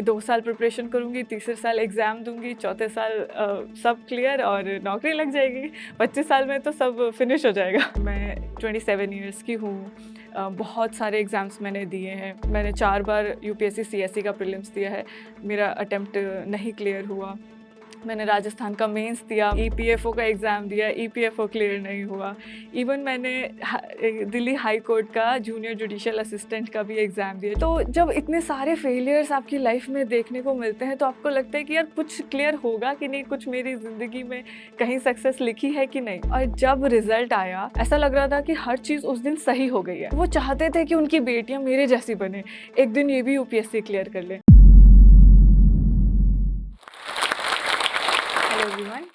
2 साल प्रिपरेशन करूँगी, तीसरे साल एग्ज़ाम दूँगी, चौथे साल सब क्लियर और नौकरी लग जाएगी। 25 साल में तो सब फिनिश हो जाएगा। मैं 27 इयर्स की हूँ। बहुत सारे एग्ज़ाम्स मैंने दिए हैं। मैंने 4 बार यूपीएससी सीएसई का प्रीलिम्स दिया है। मेरा अटेम्प्ट नहीं क्लियर हुआ। मैंने राजस्थान का मेंस दिया, ईपीएफओ का एग्ज़ाम दिया, ईपीएफओ क्लियर नहीं हुआ। इवन मैंने दिल्ली हाई कोर्ट का जूनियर जुडिशियल असिस्टेंट का भी एग्ज़ाम दिया। तो जब इतने सारे फेलियर्स आपकी लाइफ में देखने को मिलते हैं, तो आपको लगता है कि यार कुछ क्लियर होगा कि नहीं, कुछ मेरी ज़िंदगी में कहीं सक्सेस लिखी है कि नहीं। और जब रिज़ल्ट आया, ऐसा लग रहा था कि हर चीज़ उस दिन सही हो गई है। वो चाहते थे कि उनकी बेटियाँ मेरे जैसी बने, एक दिन ये भी यूपीएससी क्लियर कर लें। हेलो एवरीवन,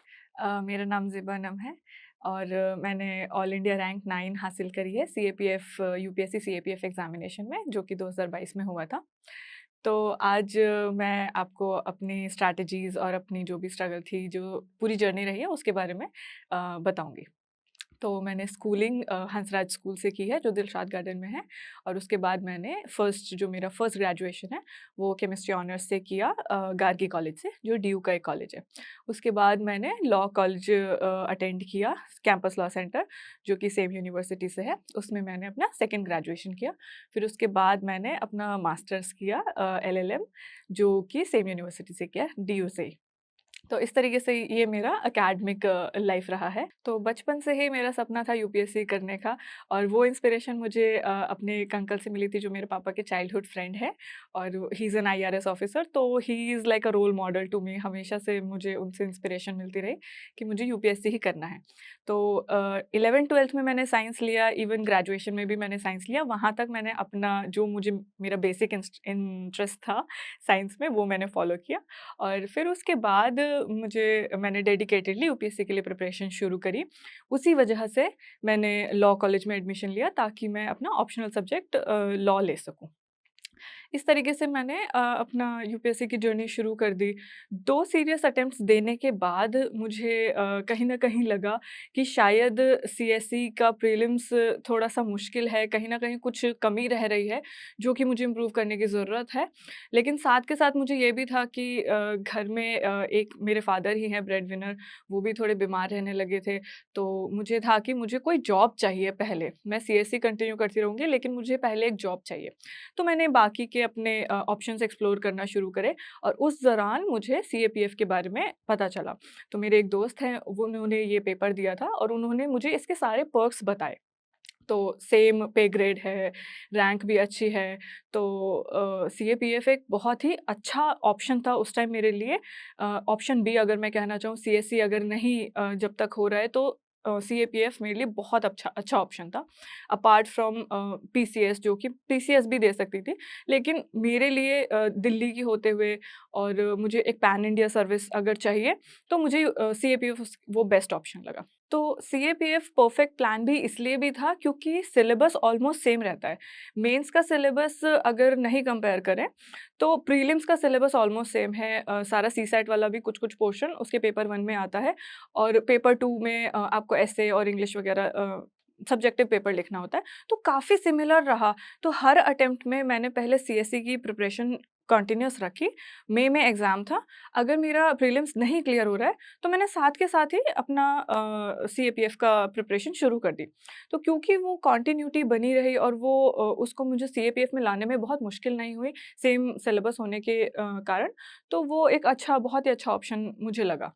मेरा नाम ज़िबा अनम है और मैंने ऑल इंडिया रैंक 9 हासिल करी है सीएपीएफ यूपीएससी सीएपीएफ एग्ज़ामिनेशन में, जो कि 2022 में हुआ था। तो आज मैं आपको अपनी स्ट्रैटेजीज़ और अपनी जो भी स्ट्रगल थी, जो पूरी जर्नी रही है, उसके बारे में बताऊँगी। तो मैंने स्कूलिंग हंसराज स्कूल से की है, जो दिलशाद गार्डन में है, और उसके बाद मैंने जो मेरा फर्स्ट ग्रेजुएशन है, वो केमिस्ट्री ऑनर्स से किया गार्गी कॉलेज से, जो डीयू का एक कॉलेज है। उसके बाद मैंने लॉ कॉलेज अटेंड किया, कैंपस लॉ सेंटर, जो कि सेम यूनिवर्सिटी से है। उसमें मैंने अपना सेकंड ग्रेजुएशन किया। फिर उसके बाद मैंने अपना मास्टर्स किया एलएलएम, जो कि सेम यूनिवर्सिटी से किया, डीयू से ही। तो इस तरीके से ये मेरा एकेडमिक लाइफ रहा है। तो बचपन से ही मेरा सपना था यूपीएससी करने का, और वो इंस्पिरेशन मुझे अपने एक अंकल से मिली थी, जो मेरे पापा के चाइल्डहुड फ्रेंड हैं, और he is an IRS officer. तो he is like a role model to me. हमेशा से मुझे उनसे इंस्पिरेशन मिलती रही कि मुझे यूपीएससी ही करना है। तो 11th-12th में मैंने साइंस लिया, इवन ग्रेजुएशन में भी मैंने साइंस लिया। वहाँ तक मैंने अपना जो मुझे मेरा बेसिक इंटरेस्ट था साइंस में, वो मैंने फॉलो किया। और फिर उसके बाद मैंने डेडिकेटेडली यूपीएससी के लिए प्रिपरेशन शुरू करी। उसी वजह से मैंने लॉ कॉलेज में एडमिशन लिया, ताकि मैं अपना ऑप्शनल सब्जेक्ट लॉ ले सकूँ। इस तरीके से मैंने अपना यूपीएससी की जर्नी शुरू कर दी। 2 सीरियस अटेम्प्ट्स देने के बाद मुझे कहीं न कहीं लगा कि शायद सीएसई का प्रीलिम्स थोड़ा-सा मुश्किल है, कहीं न कहीं कुछ कमी रह रही है, जो कि मुझे इम्प्रूव करने की ज़रूरत है। लेकिन साथ के साथ मुझे ये भी था कि घर में एक मेरे फादर ही हैं ब्रेड विनर, वो भी थोड़े बीमार रहने लगे थे, तो मुझे था कि मुझे कोई जॉब चाहिए पहले। मैं सीएसई कंटिन्यू करती रहूँगी, लेकिन मुझे पहले एक जॉब चाहिए। तो मैंने बाकी के अपने ऑप्शंस एक्सप्लोर करना शुरू करे, और उस दौरान मुझे सीएपीएफ के बारे में पता चला। तो मेरे एक दोस्त हैं, वो उन्होंने ये पेपर दिया था, और उन्होंने मुझे इसके सारे पर्क्स बताए। तो सेम पे ग्रेड है, रैंक भी अच्छी है, तो सीएपीएफ एक बहुत ही अच्छा ऑप्शन था उस टाइम मेरे लिए। ऑप्शन बी अगर मैं कहना चाहूँ, सीएसई अगर नहीं जब तक हो रहा है, तो सीएपीएफ मेरे लिए बहुत अच्छा अच्छा ऑप्शन था। अपार्ट फ्रॉम पीसीएस, जो कि पीसीएस भी दे सकती थी, लेकिन मेरे लिए दिल्ली की होते हुए, और मुझे एक पैन इंडिया सर्विस अगर चाहिए, तो मुझे सीएपीएफ वो बेस्ट ऑप्शन लगा। तो सीएपीएफ परफेक्ट प्लान भी इसलिए भी था, क्योंकि सिलेबस ऑलमोस्ट सेम रहता है। मेंस का सिलेबस अगर नहीं कंपेयर करें, तो प्रीलिम्स का सिलेबस ऑलमोस्ट सेम है। सारा सीसैट वाला भी कुछ-कुछ पोर्शन उसके पेपर 1 में आता है, और पेपर 2 में आपको एसे और इंग्लिश वगैरह सब्जेक्टिव पेपर लिखना होता है, तो काफ़ी सिमिलर रहा। तो हर अटेम्प्ट में मैंने पहले सीएसई की प्रिपरेशन कंटिन्यूअस रखी। मई में एग्ज़ाम था, अगर मेरा प्रीलिम्स नहीं क्लियर हो रहा है, तो मैंने साथ के साथ ही अपना सीएपीएफ का प्रिपरेशन शुरू कर दी। तो क्योंकि वो कंटिन्यूटी बनी रही, और वो उसको मुझे सीएपीएफ में लाने में बहुत मुश्किल नहीं हुई, सेम सिलेबस होने के कारण, तो वो एक अच्छा, बहुत ही अच्छा ऑप्शन मुझे लगा।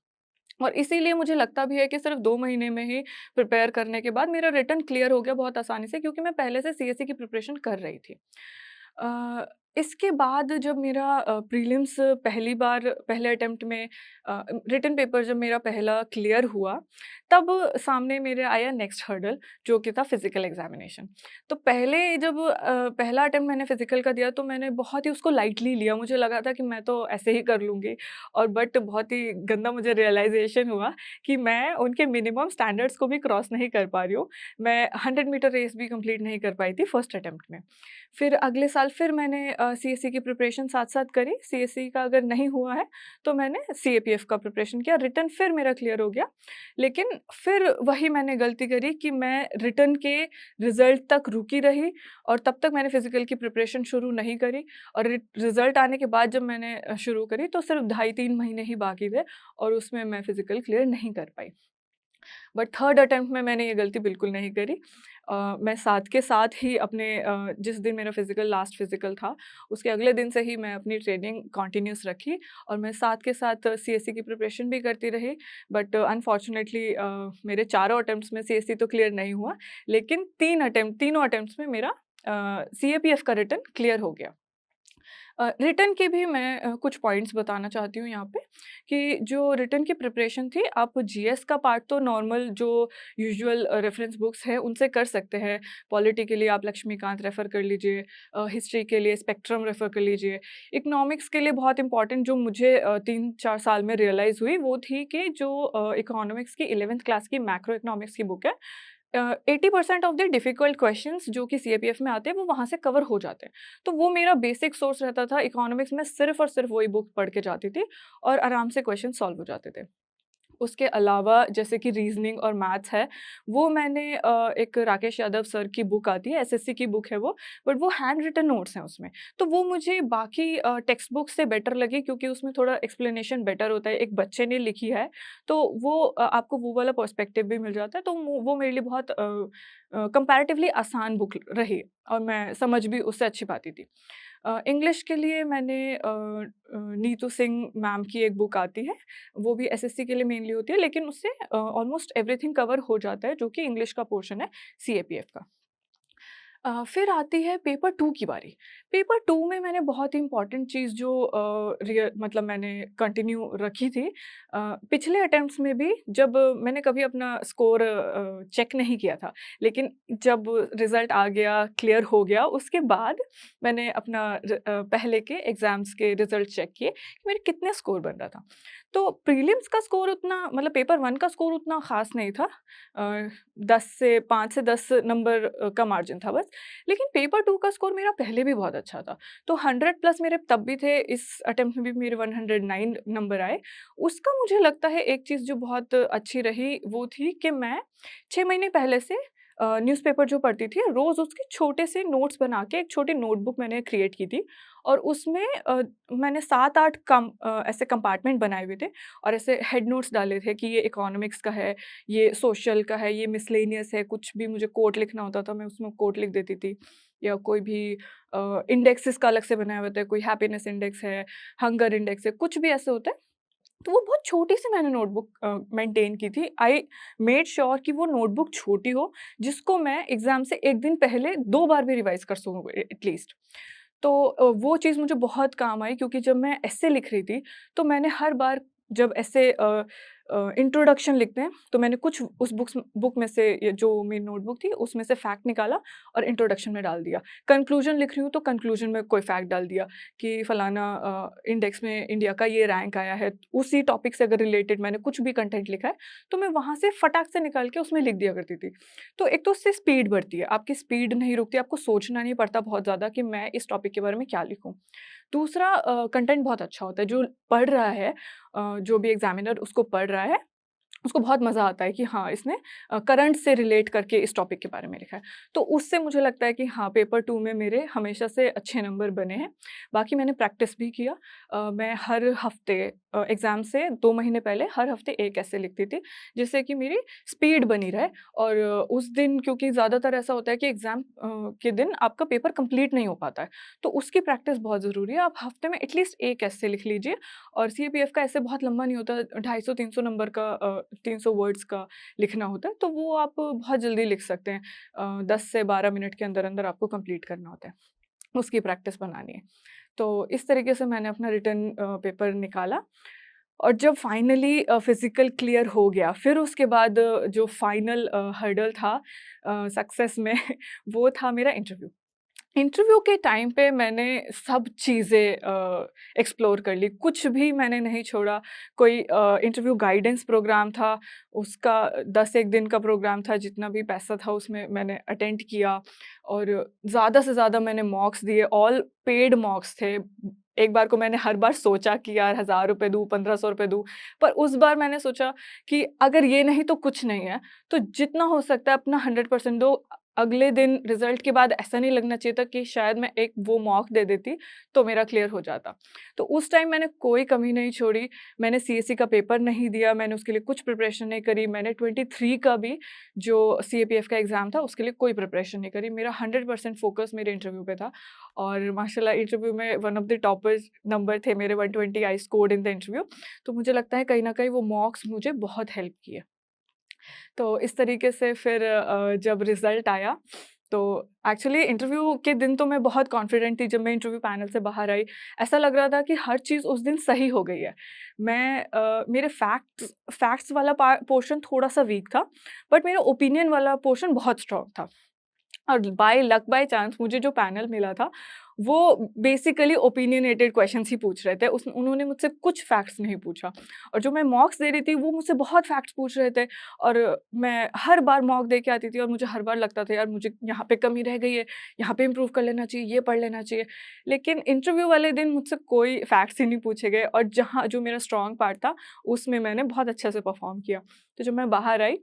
और इसीलिए मुझे लगता भी है कि सिर्फ़ 2 महीने में ही प्रिपेयर करने के बाद मेरा रिटन क्लियर हो गया बहुत आसानी से, क्योंकि मैं पहले से सीएसई की प्रिपरेशन कर रही थी। अ, इसके बाद जब मेरा प्रीलिम्स पहली बार पहले अटेम्प्ट में रिटन पेपर जब मेरा पहला क्लियर हुआ, तब सामने मेरे आया नेक्स्ट हर्डल, जो कि था फिज़िकल एग्ज़ामिनेशन। तो पहले जब पहला अटेम्प्ट मैंने फिज़िकल का दिया, तो मैंने बहुत ही उसको लाइटली लिया। मुझे लगा था कि मैं तो ऐसे ही कर लूँगी, और बट बहुत ही गंदा मुझे रियलाइज़ेशन हुआ कि मैं उनके मिनिमम स्टैंडर्ड्स को भी क्रॉस नहीं कर पा रही हूँ। मैं 100 मीटर रेस भी कंप्लीट नहीं कर पाई थी फर्स्ट अटेम्प्ट में। फिर अगले साल फिर मैंने सीएसई की प्रिपरेशन साथ-साथ करी। सीएसई का अगर नहीं हुआ है, तो मैंने सीएपीएफ का प्रिपरेशन किया, रिटन फिर मेरा क्लियर हो गया। लेकिन फिर वही मैंने गलती करी कि मैं रिटन के रिज़ल्ट तक रुकी रही और तब तक मैंने फिज़िकल की प्रिपरेशन शुरू नहीं करी और रिज़ल्ट आने के बाद जब मैंने शुरू करी तो सिर्फ़ ढाई 3 महीने ही बाकी थे और उसमें मैं फिज़िकल क्लियर नहीं कर पाई। बट थर्ड अटेम्प्ट में मैंने ये गलती बिल्कुल नहीं करी। मैं साथ के साथ ही अपने जिस दिन मेरा फ़िज़िकल लास्ट फ़िज़िकल था, उसके अगले दिन से ही मैं अपनी ट्रेनिंग कंटिन्यूअस रखी और मैं साथ के साथ सीएसई की प्रिपरेशन भी करती रही। बट अनफॉर्च्युनेटली मेरे चारों अटेम्प्ट्स में सीएसई तो क्लियर नहीं हुआ, लेकिन तीनों अटेम्प्ट्स में मेरा सीएपीएफ का रिटन क्लियर हो गया। रिटन के भी मैं कुछ पॉइंट्स बताना चाहती हूँ यहाँ पे कि जो रिटन की प्रिपरेशन थी, आप जीएस का पार्ट तो नॉर्मल जो यूजुअल रेफरेंस बुक्स हैं, उनसे कर सकते हैं। पॉलिटी के लिए आप लक्ष्मीकांत रेफ़र कर लीजिए, हिस्ट्री के लिए स्पेक्ट्रम रेफ़र कर लीजिए। इकोनॉमिक्स के लिए बहुत इम्पोर्टेंट जो मुझे 3-4 साल में रियलाइज़ हुई, वो थी कि जो इकोनॉमिक्स की 11th क्लास की मैक्रो इकोनॉमिक्स की बुक है, 80% ऑफ द डिफ़िकल्ट क्वेश्चंस जो कि सीएपीएफ में आते हैं, वो वहाँ से कवर हो जाते हैं। तो वो मेरा बेसिक सोर्स रहता था, इकोनॉमिक्स में सिर्फ़ और सिर्फ़ वही बुक पढ़ के जाती थी और आराम से क्वेश्चन सॉल्व हो जाते थे। उसके अलावा जैसे कि रीज़निंग और मैथ्स है, वो मैंने एक राकेश यादव सर की बुक आती है, एसएससी की बुक है वो, बट वो हैंड रिटन नोट्स हैं उसमें। तो वो मुझे बाकी टेक्स्ट बुक से बेटर लगी क्योंकि उसमें थोड़ा एक्सप्लेनेशन बेटर होता है, एक बच्चे ने लिखी है, तो वो आपको वो वाला पर्सपेक्टिव भी मिल जाता है, तो वो मेरे लिए बहुत कंपैरेटिवली आसान बुक रही और मैं समझ भी उससे अच्छी पाती थी। इंग्लिश के लिए मैंने नीतू सिंह मैम की एक बुक आती है, वो भी एसएससी के लिए मेनली होती है, लेकिन उससे ऑलमोस्ट एवरीथिंग कवर हो जाता है, जो कि इंग्लिश का पोर्शन है सीएपीएफ का। फिर आती है पेपर 2 की बारी। पेपर 2 में मैंने बहुत ही इम्पोर्टेंट चीज़ जो मतलब मैंने कंटिन्यू रखी थी। पिछले अटेम्प्ट्स में भी जब मैंने कभी अपना स्कोर चेक नहीं किया था, लेकिन जब रिज़ल्ट आ गया, क्लियर हो गया, उसके बाद मैंने अपना पहले के एग्ज़ाम्स के रिज़ल्ट चेक किए कि मेरे कितने स्कोर बन रहा था। तो प्रीलिम्स का स्कोर उतना मतलब पेपर 1 का स्कोर उतना ख़ास नहीं था। 10 से 5 से 10 नंबर का मार्जिन था बस। लेकिन पेपर 2 का स्कोर मेरा पहले भी बहुत अच्छा था। तो 100 प्लस मेरे तब भी थे, इस अटेम्प्ट में भी मेरे 109 नंबर आए। उसका मुझे लगता है एक चीज़ जो बहुत अच्छी रही वो थी कि मैं 6 महीने पहले से न्यूज़पेपर जो पढ़ती थी, रोज़ उसके छोटे से नोट्स बना के एक छोटी नोटबुक मैंने क्रिएट की थी और उसमें मैंने 7-8 ऐसे कंपार्टमेंट बनाए हुए थे और ऐसे हेड नोट्स डाले थे कि ये इकोनॉमिक्स का है, ये सोशल का है, ये मिसलेनियस है, कुछ भी मुझे कोट लिखना होता था, मैं उसमें कोट लिख देती थी। या कोई भी इंडेक्सेस का अलग से बनाया हुआ था, कोई हैप्पीनेस इंडेक्स है, हंगर इंडेक्स है, कुछ भी ऐसे होता है। तो वो बहुत छोटी-सी मैंने नोटबुक मेंटेन की थी। आई मेड श्योर कि वो नोटबुक छोटी हो, जिसको मैं एग्ज़ाम से 1 दिन पहले 2 बार भी रिवाइज़ कर सकूँ एटलीस्ट। तो वो चीज़ मुझे बहुत काम आई क्योंकि जब मैं एस्से लिख रही थी, तो मैंने हर बार जब एस्से इंट्रोडक्शन लिखते हैं, तो मैंने कुछ उस बुक में से ये जो मेरी नोटबुक थी, उसमें से फैक्ट निकाला और इंट्रोडक्शन में डाल दिया। कंक्लूज़न लिख रही हूँ, तो कंक्लूज़न में कोई फैक्ट डाल दिया कि फलाना इंडेक्स में इंडिया का ये रैंक आया है। उसी टॉपिक से अगर रिलेटेड मैंने कुछ भी कंटेंट लिखा है, तो मैं वहाँ से फटाक से निकाल के उसमें लिख दिया करती थी। तो एक तो उससे स्पीड बढ़ती है, आपकी स्पीड नहीं रुकती, आपको सोचना नहीं पड़ता बहुत ज़्यादा कि मैं इस टॉपिक के बारे में क्या लिखूँ। दूसरा कंटेंट बहुत अच्छा होता है, जो पढ़ रहा है जो भी एग्ज़ामिनर उसको पढ़ रहा है, उसको बहुत मज़ा आता है कि हाँ, इसने करंट से रिलेट करके इस टॉपिक के बारे में लिखा है। तो उससे मुझे लगता है कि हाँ, पेपर 2 में मेरे हमेशा से अच्छे नंबर बने हैं। बाकी मैंने प्रैक्टिस भी किया। मैं हर हफ़्ते एग्ज़ाम से 2 महीने पहले हर हफ़्ते एक ऐसे लिखती थी, जिससे कि मेरी स्पीड बनी रहे और उस दिन क्योंकि ज़्यादातर ऐसा होता है कि एग्ज़ाम के दिन आपका पेपर कंप्लीट नहीं हो पाता है, तो उसकी प्रैक्टिस बहुत ज़रूरी है। आप हफ़्ते में एटलीस्ट एक ऐसे लिख लीजिए और सीएपीएफ का ऐसे बहुत लंबा नहीं होता, 250-300 नंबर का 300 वर्ड्स का लिखना होता है, तो वो आप बहुत जल्दी लिख सकते हैं। 10 से 12 मिनट के अंदर-अंदर आपको कंप्लीट करना होता है, उसकी प्रैक्टिस बनानी है। तो इस तरीके से मैंने अपना रिटन पेपर निकाला और जब फाइनली फिज़िकल क्लियर हो गया, फिर उसके बाद जो फाइनल हर्डल था सक्सेस में वो था मेरा इंटरव्यू। इंटरव्यू के टाइम पे मैंने सब चीज़ें एक्सप्लोर कर ली, कुछ भी मैंने नहीं छोड़ा। कोई इंटरव्यू गाइडेंस प्रोग्राम था, उसका 10 एक दिन का प्रोग्राम था, जितना भी पैसा था उसमें मैंने अटेंड किया और ज़्यादा से ज़्यादा मैंने मॉक्स दिए, ऑल पेड मॉक्स थे। एक बार को मैंने हर बार सोचा कि यार ₹1000 दूँ, ₹1500 दूँ, पर उस बार मैंने सोचा कि अगर ये नहीं तो कुछ नहीं है, तो जितना हो सकता है अपना 100% दो। अगले दिन रिज़ल्ट के बाद ऐसा नहीं लगना चाहिए था कि शायद मैं एक वो मॉक दे देती, तो मेरा क्लियर हो जाता। तो उस टाइम मैंने कोई कमी नहीं छोड़ी, मैंने सीएसई का पेपर नहीं दिया, मैंने उसके लिए कुछ प्रिपरेशन नहीं करी, मैंने 23 का भी जो सीएपीएफ का एग्ज़ाम था, उसके लिए कोई प्रिपरेशन नहीं करी। मेरा 100% फ़ोकस मेरे इंटरव्यू पे था और माशाल्लाह इंटरव्यू में one of the toppers number थे मेरे, 120 I scored in the interview. तो मुझे लगता है कहीं न कहीं वो मॉक्स मुझे बहुत हेल्प किए। तो इस तरीके से फिर जब रिज़ल्ट आया, तो एक्चुअली इंटरव्यू के दिन तो मैं बहुत कॉन्फिडेंट थी, जब मैं इंटरव्यू पैनल से बाहर आई, ऐसा लग रहा था कि हर चीज़ उस दिन सही हो गई है। मेरे फैक्ट्स वाला पोर्शन थोड़ा-सा वीक था, बट मेरा ओपिनियन वाला पोर्शन बहुत स्ट्रॉन्ग था। और बाय लक बाय चांस मुझे जो पैनल मिला था, वो बेसिकली ओपिनियनेटेड क्वेश्चंस ही पूछ रहे थे। उस उन्होंने मुझसे कुछ फैक्ट्स नहीं पूछा और जो मैं मॉक्स दे रही थी, वो मुझसे बहुत फैक्ट्स पूछ रहे थे और मैं हर बार मॉक दे के आती थी और मुझे हर बार लगता था, यार मुझे यहाँ पे कमी रह गई है, यहाँ पे इम्प्रूव कर लेना चाहिए, ये पढ़ लेना चाहिए। लेकिन इंटरव्यू वाले दिन मुझसे कोई फैक्ट्स ही नहीं पूछे गए और जहाँ जो मेरा स्ट्रॉन्ग पार्ट था, उसमें मैंने बहुत अच्छे से परफ़ॉर्म किया। तो जब मैं बाहर आई,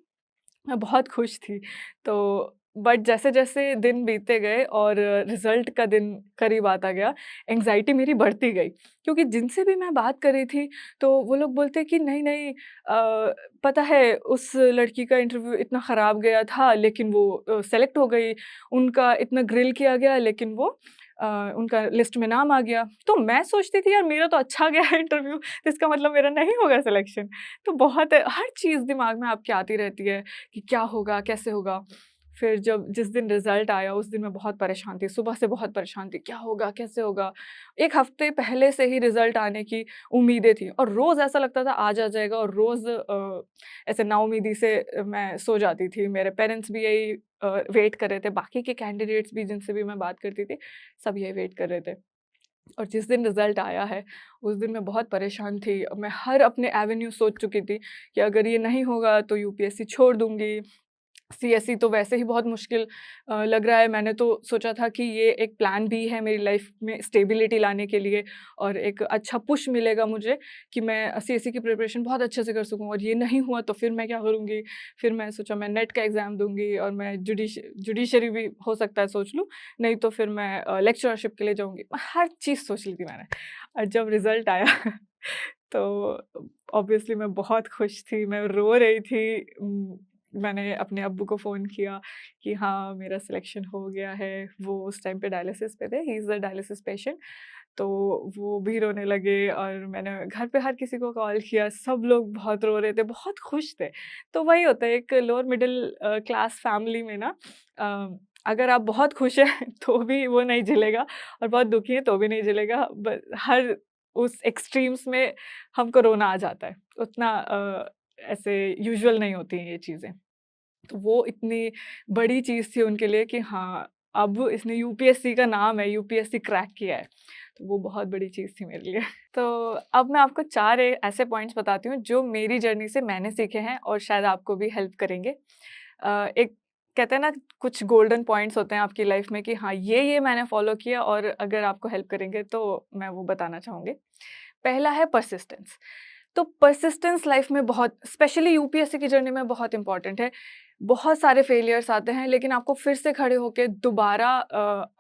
मैं बहुत खुश थी। तो बट जैसे-जैसे दिन बीतते गए और रिज़ल्ट का दिन करीब आता गया, एंग्ज़ायटी मेरी बढ़ती गई। क्योंकि जिनसे भी मैं बात कर रही थी, तो वो लोग बोलते कि नहीं-नहीं पता है उस लड़की का इंटरव्यू इतना ख़राब गया था, लेकिन वो सेलेक्ट हो गई। उनका इतना ग्रिल किया गया, लेकिन वो अ, उनका लिस्ट में नाम आ गया। तो मैं सोचती थी यार मेरा तो अच्छा गया है इंटरव्यू, तो इसका मतलब मेरा नहीं होगा सिलेक्शन। तो बहुत हर चीज़ दिमाग में आपके आती रहती है कि क्या होगा, कैसे होगा? फिर जब जिस दिन रिज़ल्ट आया उस दिन मैं बहुत परेशान थी, सुबह से बहुत परेशान थी, क्या होगा, कैसे होगा? 1 हफ़्ते पहले से ही रिज़ल्ट आने की उम्मीदें थी और रोज़ ऐसा लगता था आज आ जाएगा और रोज़ ऐसे नाउम्मीदी से मैं सो जाती थी। मेरे पेरेंट्स भी यही वेट कर रहे थे, बाकी के कैंडिडेट्स भी जिनसे भी मैं बात करती थी, सब यही वेट कर रहे थे। और जिस दिन रिज़ल्ट आया है, उस दिन मैं बहुत परेशान थी। मैं हर अपने एवेन्यू सोच चुकी थी कि अगर ये नहीं होगा तो यूपीएससी छोड़ दूँगी। सीएसई तो वैसे ही बहुत मुश्किल लग रहा है। मैंने तो सोचा था कि ये एक प्लान बी है मेरी लाइफ़ में स्टेबिलिटी लाने के लिए और एक अच्छा पुश मिलेगा मुझे कि मैं सीएसई की प्रिपरेशन बहुत अच्छे से कर सकूँ और ये नहीं हुआ तो फिर मैं क्या करूँगी? फिर मैं सोचा मैं नेट का एग्ज़ाम दूँगी और मैं जुडिशरी भी हो सकता है सोच लूँ, नहीं तो फिर मैं लेक्चरशिप के लिए जाऊँगी। हर चीज़ सोच ली थी मैंने और जब रिज़ल्ट आया तो ऑब्वियसली मैं बहुत खुश थी, मैं रो रही थी। मैंने अपने अब्बू को फ़ोन किया कि हाँ, मेरा सिलेक्शन हो गया है। वो उस टाइम पे डायलिसिस पे थे, he is a dialysis patient. तो वो भी रोने लगे और मैंने घर पे हर किसी को कॉल किया, सब लोग बहुत रो रहे थे, बहुत खुश थे। तो वही होता है एक लोअर मिडल क्लास फैमिली में ना अगर आप बहुत खुश हैं तो भी वो नहीं झेलेगा और बहुत दुखी हैं तो भी नहीं झेलेगा। हर उस एक्सट्रीम्स में हमको रोना आ जाता है। उतना ऐसे यूजुअल नहीं होती हैं ये चीज़ें। तो वो इतनी बड़ी चीज़ थी उनके लिए कि हाँ, अब इसने यूपीएससी का नाम है, यूपीएससी क्रैक किया है। तो वो बहुत बड़ी चीज़ थी मेरे लिए। तो अब मैं आपको 4 ऐसे पॉइंट्स बताती हूँ जो मेरी जर्नी से मैंने सीखे हैं और शायद आपको भी हेल्प करेंगे। एक कहते हैं ना कुछ गोल्डन पॉइंट्स होते हैं आपकी लाइफ में कि हाँ, ये मैंने फॉलो किया और अगर आपको हेल्प करेंगे तो मैं वो बताना चाहूँगी। पहला है परसिस्टेंस। तो परसिस्टेंस लाइफ में बहुत स्पेशली यूपीएससी की जर्नी में बहुत इंपॉर्टेंट है। बहुत सारे फेलियर्स आते हैं लेकिन आपको फिर से खड़े होके दोबारा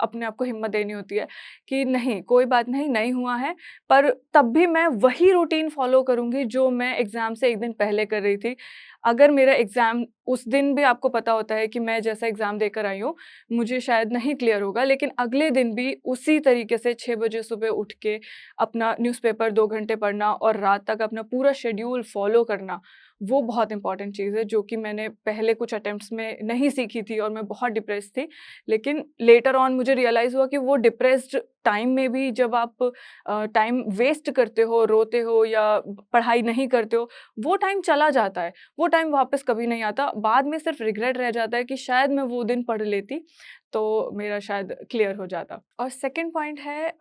अपने आप को हिम्मत देनी होती है कि नहीं कोई बात नहीं, नहीं हुआ है पर तब भी मैं वही रूटीन फॉलो करूँगी जो मैं एग्ज़ाम से 1 दिन पहले कर रही थी। अगर मेरा एग्ज़ाम उस दिन भी आपको पता होता है कि मैं जैसा एग्ज़ाम देकर आई हूँ, मुझे शायद नहीं क्लियर होगा लेकिन अगले दिन भी उसी तरीके से 6 बजे सुबह उठ के अपना न्यूज़पेपर 2 घंटे पढ़ना और रात तक अपना पूरा शेड्यूल फ़ॉलो करना, वो बहुत इम्पोर्टेंट चीज़ है जो कि मैंने पहले कुछ अटेम्प्ट्स में नहीं सीखी थी और मैं बहुत डिप्रेस्ड थी। लेकिन लेटर ऑन मुझे रियलाइज़ हुआ कि वो डिप्रेस्ड टाइम में भी जब आप टाइम वेस्ट करते हो, रोते हो या पढ़ाई नहीं करते हो, वो टाइम चला जाता है। वो टाइम वापस कभी नहीं आता। बाद में सिर्फ़ रिग्रेट रह जाता है कि शायद मैं वो दिन पढ़ लेती, तो मेरा शायद क्लियर हो जाता। और सेकंड पॉइंट है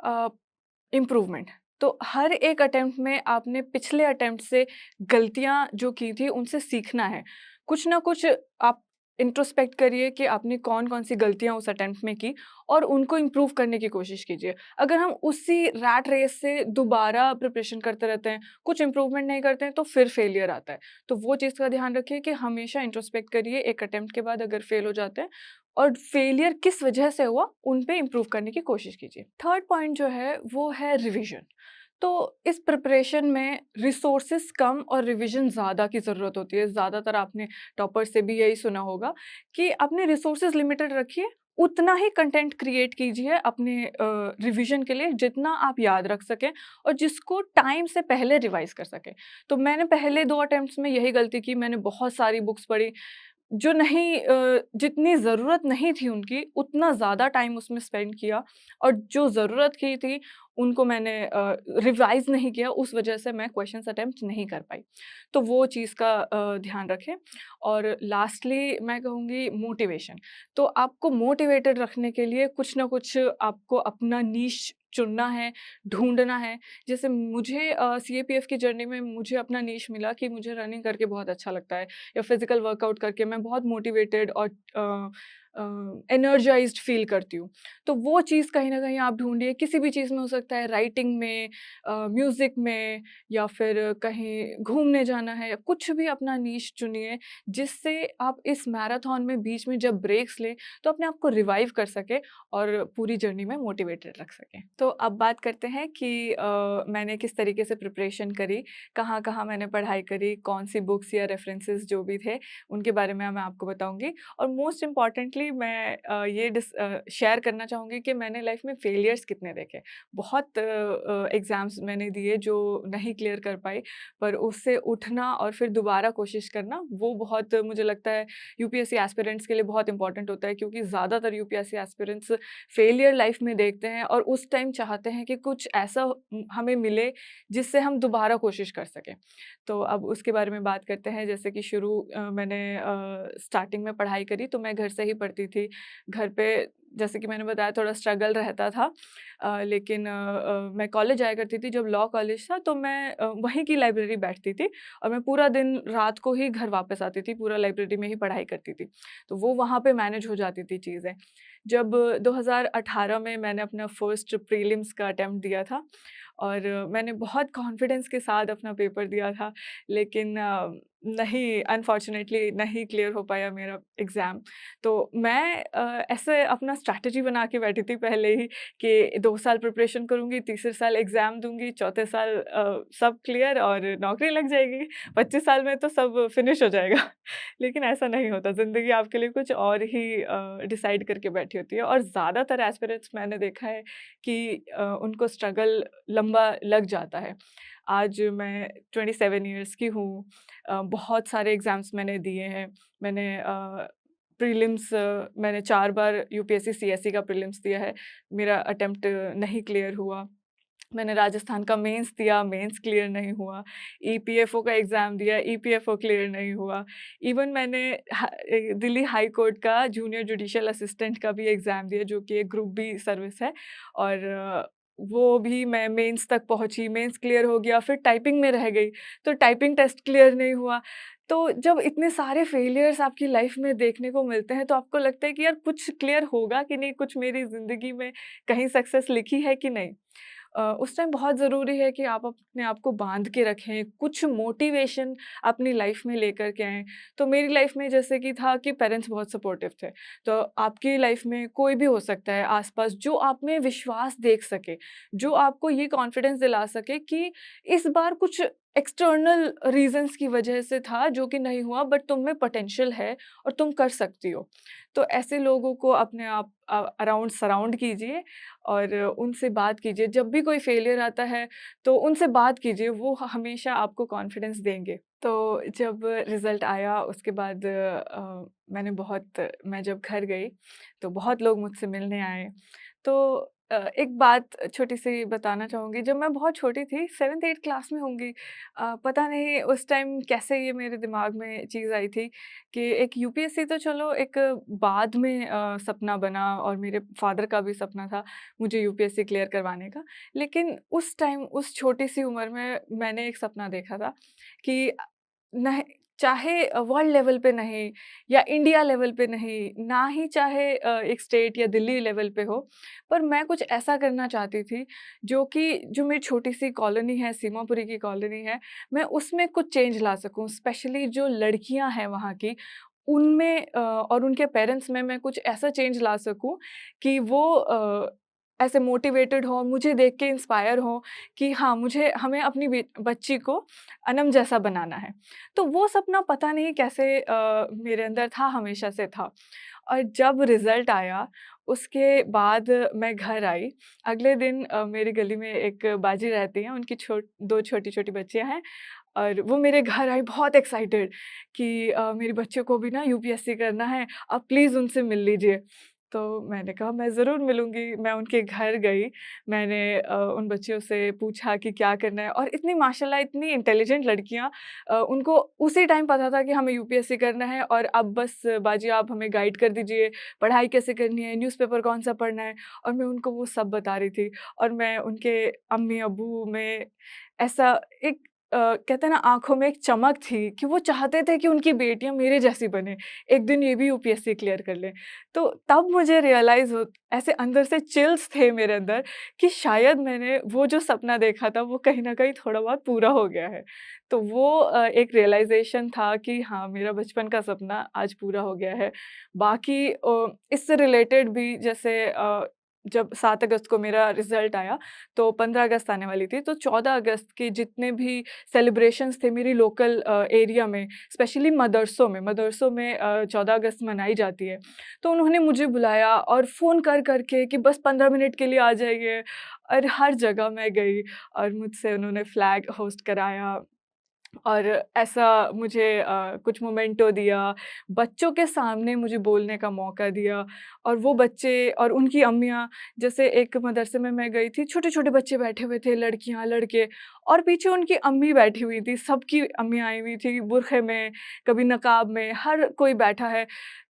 इम्प्रूवमेंट। तो हर एक अटेम्प्ट में आपने पिछले अटेम्प्ट से गलतियाँ जो की थी उनसे सीखना है। कुछ ना कुछ आप इंट्रोस्पेक्ट करिए कि आपने कौन-कौन सी गलतियाँ उस अटेम्प्ट में की और उनको इम्प्रूव करने की कोशिश कीजिए। अगर हम उसी रैट रेस से दोबारा प्रिपरेशन करते रहते हैं, कुछ इम्प्रूवमेंट नहीं करते हैं तो फिर फेलियर आता है। तो वो चीज़ का ध्यान रखिए कि हमेशा इंट्रोस्पेक्ट करिए एक अटेम्प्ट के बाद अगर फेल हो जाते हैं और फेलियर किस वजह से हुआ, उन पे इम्प्रूव करने की कोशिश कीजिए। थर्ड पॉइंट जो है वो है रिविज़न। तो इस प्रिपरेशन में रिसोर्सेज़ कम और रिविज़न ज़्यादा की ज़रूरत होती है। ज़्यादातर आपने टॉपर से भी यही सुना होगा कि अपने रिसोर्सेज़ लिमिटेड रखिए, उतना ही कंटेंट क्रिएट कीजिए अपने रिविज़न के लिए जितना आप याद रख सकें और जिसको टाइम से पहले रिवाइज़ कर सकें। तो मैंने पहले 2 अटेम्प्ट्स में यही गलती की, मैंने बहुत सारी बुक्स पढ़ी जो नहीं जितनी ज़रूरत नहीं थी उनकी, उतना ज़्यादा टाइम उसमें स्पेंड किया और जो ज़रूरत की थी, उनको मैंने रिवाइज़ नहीं किया, उस वजह से मैं क्वेश्चन्स अटेम्प्ट नहीं कर पाई। तो वो चीज़ का ध्यान रखें और लास्टली मैं कहूँगी मोटिवेशन। तो आपको मोटिवेटेड रखने के लिए कुछ ना कुछ आपको अपना नीश चुनना है, ढूँढना है। जैसे मुझे सीएपीएफ की जर्नी में मुझे अपना नीश मिला कि मुझे रनिंग करके बहुत अच्छा लगता है। या फिज़िकल वर्कआउट करके मैं बहुत मोटिवेटेड और एनर्जाइज़्ड फ़ील करती हूँ। तो वो चीज़ कहीं न कहीं आप ढूँढिए, किसी भी चीज़ में हो सकता है, राइटिंग में म्यूज़िक में या फिर कहीं घूमने जाना है, या कुछ भी अपना नीश चुनिए, जिससे आप इस मैराथन में बीच में जब ब्रेक्स लें, तो अपने आप को रिवाइव कर सकें और पूरी जर्नी में मोटिवेटेड रख सकें। तो अब बात करते हैं कि मैंने किस तरीके से प्रिपरेशन करी, कहाँ-कहाँ मैंने पढ़ाई करी, कौन-सी बुक्स या रेफ़रेंसेस जो भी थे, उनके बारे में मैं आपको बताऊँगी। और मोस्ट इम्पॉर्टेंटली मैं शेयर करना चाहूँगी कि मैंने लाइफ़ में फेलियर्स कितने देखे। बहुत एग्ज़ाम्स मैंने दिए जो नहीं क्लियर कर पाई, पर उससे उठना और फिर दोबारा कोशिश करना, वो बहुत मुझे लगता है यूपीएससी एस्पिरेंट्स के लिए बहुत इम्पॉर्टेंट होता है, क्योंकि ज़्यादातर यूपीएससी एस्पिरेंट्स फेलियर लाइफ़ में देखते हैं और उस टाइम चाहते हैं कि कुछ ऐसा हमें मिले जिससे हम दोबारा कोशिश कर सकें। तो अब उसके बारे में बात करते हैं। जैसे कि मैंने स्टार्टिंग में पढ़ाई करी तो मैं घर से ही पढ़ती थी। घर पे जैसे कि मैंने बताया थोड़ा स्ट्रगल रहता था, लेकिन मैं कॉलेज जाया करती थी। जब लॉ कॉलेज था तो मैं वहीं की लाइब्रेरी बैठती थी और मैं पूरा दिन रात को ही घर वापस आती थी, पूरा लाइब्रेरी में ही पढ़ाई करती थी। तो वो वहाँ पे मैनेज हो जाती थी चीज़ें। जब 2018 में मैंने अपना फर्स्ट प्रीलिम्स का अटेम्प्ट दिया था और मैंने बहुत कॉन्फिडेंस के साथ अपना पेपर दिया था, लेकिन नहीं, अनफॉर्च्युनेटली नहीं क्लियर हो पाया मेरा एग्ज़ाम। तो मैं ऐसे अपना स्ट्रैटेजी बना के बैठी थी पहले ही कि 2 साल प्रिपरेशन करूँगी, तीसरे साल एग्ज़ाम दूँगी, चौथे साल सब क्लियर और नौकरी लग जाएगी, 25 साल में तो सब फिनिश हो जाएगा। लेकिन ऐसा नहीं होता, ज़िंदगी आपके लिए कुछ और ही डिसाइड करके बैठी होती है और ज़्यादातर एस्पिरेंट्स मैंने देखा है कि उनको स्ट्रगल लंबा लग जाता है। आज मैं 27 इयर्स की हूँ, बहुत सारे एग्ज़ाम्स मैंने दिए हैं। प्रीलिम्स मैंने 4 बार यूपीएससी सीएसई का प्रीलिम्स दिया है, मेरा अटेम्प्ट नहीं क्लियर हुआ। मैंने राजस्थान का मेंस दिया, मेंस क्लियर नहीं हुआ। ईपीएफओ का एग्ज़ाम दिया, ईपीएफओ क्लियर नहीं हुआ। इवन मैंने दिल्ली हाई कोर्ट का जूनियर जुडिशियल असिस्टेंट का भी एग्ज़ाम दिया, जो कि एक ग्रुप बी सर्विस है और वो भी मैं मेंस तक पहुँची, मेंस क्लियर हो गया, फिर टाइपिंग में रह गई, तो टाइपिंग टेस्ट क्लियर नहीं हुआ। तो जब इतने सारे फेलियर्स आपकी लाइफ़ में देखने को मिलते हैं, तो आपको लगता है कि यार कुछ क्लियर होगा कि नहीं, कुछ मेरी ज़िंदगी में कहीं सक्सेस लिखी है कि नहीं? उस टाइम बहुत ज़रूरी है कि आप अपने आप को बाँध के रखें, कुछ मोटिवेशन अपनी लाइफ़ में लेकर के आएँ। तो मेरी लाइफ़ में जैसे कि था कि पेरेंट्स बहुत सपोर्टिव थे, तो आपकी लाइफ़ में कोई भी हो सकता है आस-पास जो आप में विश्वास देख सके, जो आपको ये कॉन्फिडेंस दिला सके कि इस बार कुछ एक्सटर्नल रीज़न्स की वजह से था जो कि नहीं हुआ, बट तुम में पोटेंशियल है और तुम कर सकती हो। तो ऐसे लोगों को अपने आप अराउंड सराउंड कीजिए और उनसे बात कीजिए। जब भी कोई फेलियर आता है, तो उनसे बात कीजिए, वो हमेशा आपको कॉन्फिडेंस देंगे। तो जब रिज़ल्ट आया उसके बाद मैं जब घर गई, तो बहुत लोग मुझसे मिलने आए। तो एक बात छोटी-सी बताना चाहूँगी, जब मैं बहुत छोटी थी 7th-8th क्लास में होंगी, पता नहीं उस टाइम कैसे ये मेरे दिमाग में चीज़ आई थी कि एक यूपीएससी तो चलो एक बाद में सपना बना और मेरे फ़ादर का भी सपना था मुझे यूपीएससी क्लियर करवाने का। लेकिन उस टाइम उस छोटी-सी उम्र में मैंने एक सपना देखा था कि नहीं, चाहे वर्ल्ड लेवल पे नहीं या इंडिया लेवल पे नहीं, ना ही चाहे एक स्टेट या दिल्ली लेवल पे हो, पर मैं कुछ ऐसा करना चाहती थी जो मेरी छोटी-सी कॉलोनी है, सीमापुरी की कॉलोनी है, मैं उसमें कुछ चेंज ला सकूँ। स्पेशली जो लड़कियाँ हैं वहाँ की, उनमें और उनके पेरेंट्स में मैं कुछ ऐसा चेंज ला सकूँ कि वो ऐसे मोटिवेटेड हों, मुझे देख के इंस्पायर हों कि हाँ, हमें अपनी बच्ची को अनम जैसा बनाना है। तो वो सपना पता नहीं कैसे मेरे अंदर था, हमेशा से था। और जब रिज़ल्ट आया, उसके बाद मैं घर आई। अगले दिन मेरी गली में एक बाजी रहती हैं, उनकी 2 छोटी-छोटी बच्चियाँ हैं और वो मेरे घर आई बहुत एक्साइटेड कि मेरी बच्चियों को भी ना यूपीएससी करना है, आप प्लीज़ उनसे मिल लीजिए। तो मैंने कहा मैं ज़रूर मिलूँगी, मैं उनके घर गई, मैंने उन बच्चियों से पूछा कि क्या करना है और इतनी माशाल्लाह इतनी इंटेलिजेंट लड़कियाँ, उनको उसी टाइम पता था कि हमें यूपीएससी करना है और अब बस बाजी आप हमें गाइड कर दीजिए, पढ़ाई कैसे करनी है, न्यूज़पेपर कौन-सा पढ़ना है और मैं उनको वो सब बता रही थी और मैं उनके अम्मी-अब्बू में ऐसा एक कहते हैं ना आँखों में एक चमक थी कि वो चाहते थे कि उनकी बेटियाँ मेरे जैसी बनें, एक दिन ये भी यूपीएससी क्लियर कर लें। तो तब मुझे रियलाइज़ हो ऐसे अंदर से चिल्स थे मेरे अंदर कि शायद मैंने वो जो सपना देखा था वो कहीं न कहीं थोड़ा बहुत पूरा हो गया है। तो वो एक रियलाइज़ेशन था कि हाँ, मेरा बचपन का सपना आज पूरा हो गया है। बाकी इससे रिलेटेड भी जैसे जब 7 अगस्त को मेरा रिज़ल्ट आया, तो 15 अगस्त आने वाली थी, तो 14 अगस्त के जितने भी सेलिब्रेशंस थे मेरी लोकल एरिया में, स्पेशली मदरसों में 14 अगस्त मनाई जाती है। तो उन्होंने मुझे बुलाया और फ़ोन कर के कि बस 15 मिनट के लिए आ जाइए और हर जगह मैं गई और मुझसे उन्होंने फ्लैग होस्ट कराया। और ऐसा मुझे कुछ मोमेंटो दिया, बच्चों के सामने मुझे बोलने का मौका दिया और वो बच्चे और उनकी अम्मियाँ जैसे एक मदरसे में मैं गई थी, छोटे-छोटे बच्चे बैठे हुए थे, लड़कियाँ, लड़के और पीछे उनकी अम्मी बैठी हुई थी, सबकी अम्मियाँ आई हुई थी बुरखे में, कभी नकाब में, हर कोई बैठा है।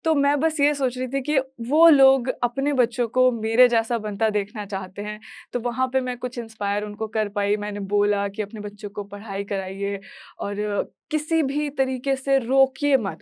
तो मैं बस ये सोच रही थी कि वो लोग अपने बच्चों को मेरे जैसा बनता देखना चाहते हैं, तो वहाँ पे मैं कुछ इंस्पायर उनको कर पाई। मैंने बोला कि अपने बच्चों को पढ़ाई कराइए और किसी भी तरीके से रोकिए मत।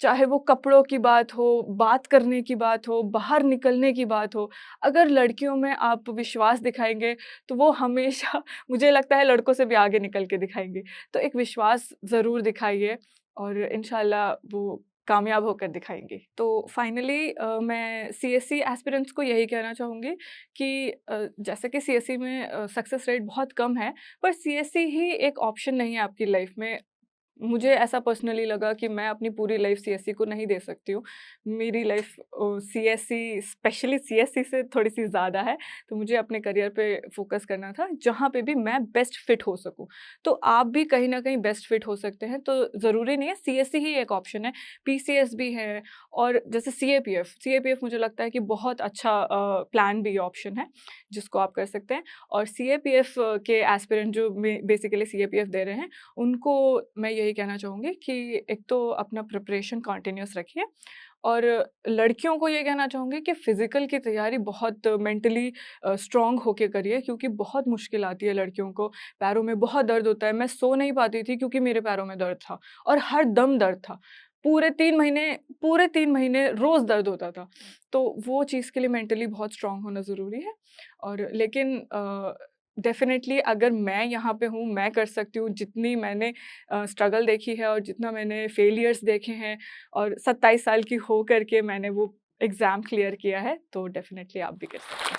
चाहे वो कपड़ों की बात हो, बात करने की बात हो, बाहर निकलने की बात हो, अगर लड़कियों में आप विश्वास दिखाएँगे, तो वो हमेशा मुझे लगता है लड़कों से भी आगे निकल के दिखाएँगे। तो एक विश्वास ज़रूर दिखाइए और इंशाल्लाह वो कामयाब होकर दिखाएँगे। तो फाइनली मैं सीएसई एस्पिरेंट्स को यही कहना चाहूँगी कि जैसे कि सीएसई में सक्सेस रेट बहुत कम है, पर सीएसई ही एक ऑप्शन नहीं है आपकी लाइफ़ में। मुझे ऐसा पर्सनली लगा कि मैं अपनी पूरी लाइफ सीएसई को नहीं दे सकती हूँ। मेरी लाइफ सीएसई स्पेशली सीएसई से थोड़ी-सी ज़्यादा है, तो मुझे अपने करियर पे फ़ोकस करना था, जहाँ पे भी मैं बेस्ट फिट हो सकूँ। तो आप भी कहीं न कहीं बेस्ट फिट हो सकते हैं, तो ज़रूरी नहीं है सीएसई ही एक ऑप्शन है, पीसीएस भी है और जैसे सीएपीएफ मुझे लगता है कि बहुत अच्छा प्लान भी ऑप्शन है, जिसको आप कर सकते हैं और सीएपीएफ के एस्पिरेंट जो बेसिकली सीएपीएफ दे रहे हैं, उनको मैं यही कहना चाहूँगी कि एक तो अपना प्रिपरेशन कंटिन्यूअस रखिए और लड़कियों को ये कहना चाहूँगी कि फ़िज़िकल की तैयारी बहुत मेंटली स्ट्रॉन्ग होके करिए क्योंकि बहुत मुश्किल आती है लड़कियों को, पैरों में बहुत दर्द होता है। मैं सो नहीं पाती थी क्योंकि मेरे पैरों में दर्द था और हर दम दर्द था। पूरे 3 महीने रोज़ दर्द होता था। तो वो चीज़ के लिए मेंटली बहुत स्ट्रॉन्ग होना ज़रूरी है और लेकिन डेफ़िनेटली अगर मैं यहाँ पे हूँ, मैं कर सकती हूँ, जितनी मैंने स्ट्रगल देखी है और जितना मैंने फेलियर्स देखे हैं और 27 साल की हो कर के मैंने वो एग्ज़ाम क्लियर किया है, तो डेफ़िनेटली आप भी कर सकते हैं।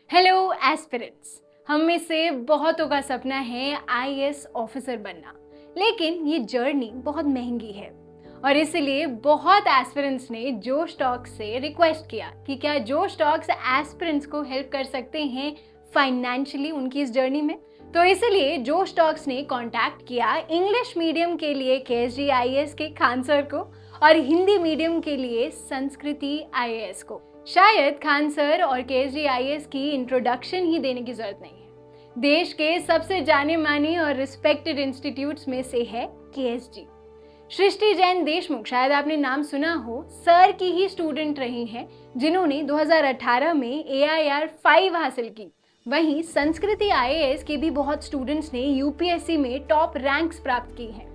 Hello aspirants. हम में से बहुतों का सपना है आईएएस ऑफिसर बनना, लेकिन ये जर्नी बहुत महंगी है और इसलिए बहुत एस्पिरेंट्स ने जोश टॉक से रिक्वेस्ट किया कि क्या जोश टॉक्स एस्पिरेंट्स को हेल्प कर सकते हैं फाइनेंशियली उनकी इस जर्नी में। तो इसलिए जोश टॉक्स ने कांटेक्ट किया इंग्लिश मीडियम के लिए केएसजी आईएएस के खान सर को और हिंदी मीडियम के लिए संस्कृति आईएएस को। शायद खान सर और केएसजी आईएएस की इंट्रोडक्शन ही देने की जरूरत नहीं है। देश के सबसे जाने माने और रिस्पेक्टेड इंस्टीट्यूट्स में से है केएसजी। सृष्टि जैन देशमुख, शायद आपने नाम सुना हो, सर की ही स्टूडेंट रही हैं जिन्होंने 2018 में AIR 5 हासिल की। वहीं संस्कृति आईएएस के भी बहुत स्टूडेंट्स ने यूपीएससी में टॉप रैंक्स प्राप्त की हैं।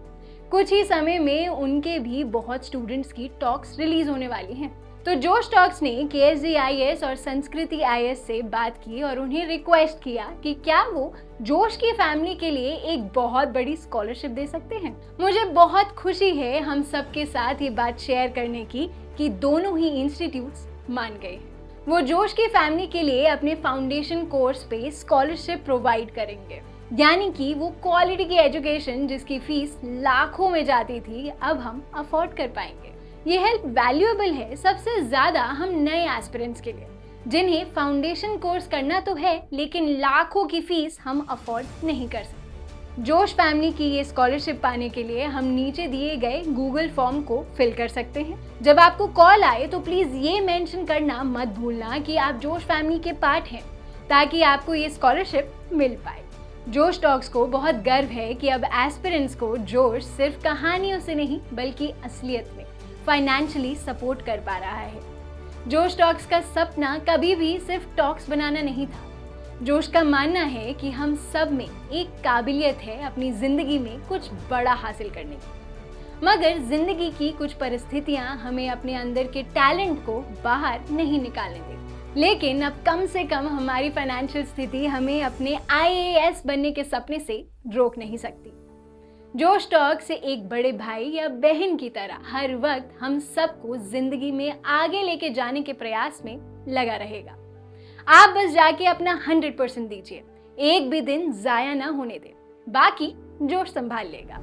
कुछ ही समय में उनके भी बहुत स्टूडेंट्स की टॉक्स रिलीज होने वाली हैं। तो जोश टॉक्स ने केएसजी आईएएस और संस्कृति आईएएस से बात की और उन्हें रिक्वेस्ट किया कि क्या वो जोश की फैमिली के लिए एक बहुत बड़ी स्कॉलरशिप दे सकते हैं। मुझे बहुत खुशी है हम सबके साथ ये बात शेयर करने की कि दोनों ही इंस्टीट्यूट्स मान गए। वो जोश की फैमिली के लिए अपने फाउंडेशन कोर्स पे स्कॉलरशिप प्रोवाइड करेंगे, यानी कि वो क्वालिटी की एजुकेशन जिसकी फीस लाखों में जाती थी अब हम अफोर्ड कर पाएंगे। ये हेल्प वैल्यूएबल है सबसे ज्यादा हम नए एस्पिरेंट्स के लिए, जिन्हें फाउंडेशन कोर्स करना तो है लेकिन लाखों की फीस हम अफोर्ड नहीं कर सकते। जोश फैमिली की ये स्कॉलरशिप पाने के लिए हम नीचे दिए गए गूगल फॉर्म को फिल कर सकते हैं। जब आपको कॉल आए तो प्लीज ये मेंशन करना मत भूलना कि आप जोश फैमिली के पार्ट हैं, ताकि आपको ये स्कॉलरशिप मिल पाए। जोश टॉक्स को बहुत गर्व है कि अब एस्पिरेंट्स को जोश सिर्फ कहानियों से नहीं बल्कि असलियत में फाइनेंशियली सपोर्ट कर पा रहा है। जोश टॉक्स का सपना कभी भी सिर्फ टॉक्स बनाना नहीं था। जोश का मानना है कि हम सब में एक काबिलियत है अपनी जिंदगी में कुछ बड़ा हासिल करने की, मगर जिंदगी की कुछ परिस्थितियां हमें अपने अंदर के टैलेंट को बाहर नहीं निकालने देती। लेकिन अब कम से कम हमारी फाइनेंशियल स्थिति हमें अपने आईएएस बनने के सपने से रोक नहीं सकती। जोश टॉक से एक बड़े भाई या बहन की तरह हर वक्त हम सबको जिंदगी में आगे लेके जाने के प्रयास में लगा रहेगा। आप बस जाके अपना 100% दीजिए, एक भी दिन जाया ना होने दें, बाकी जोश संभाल लेगा।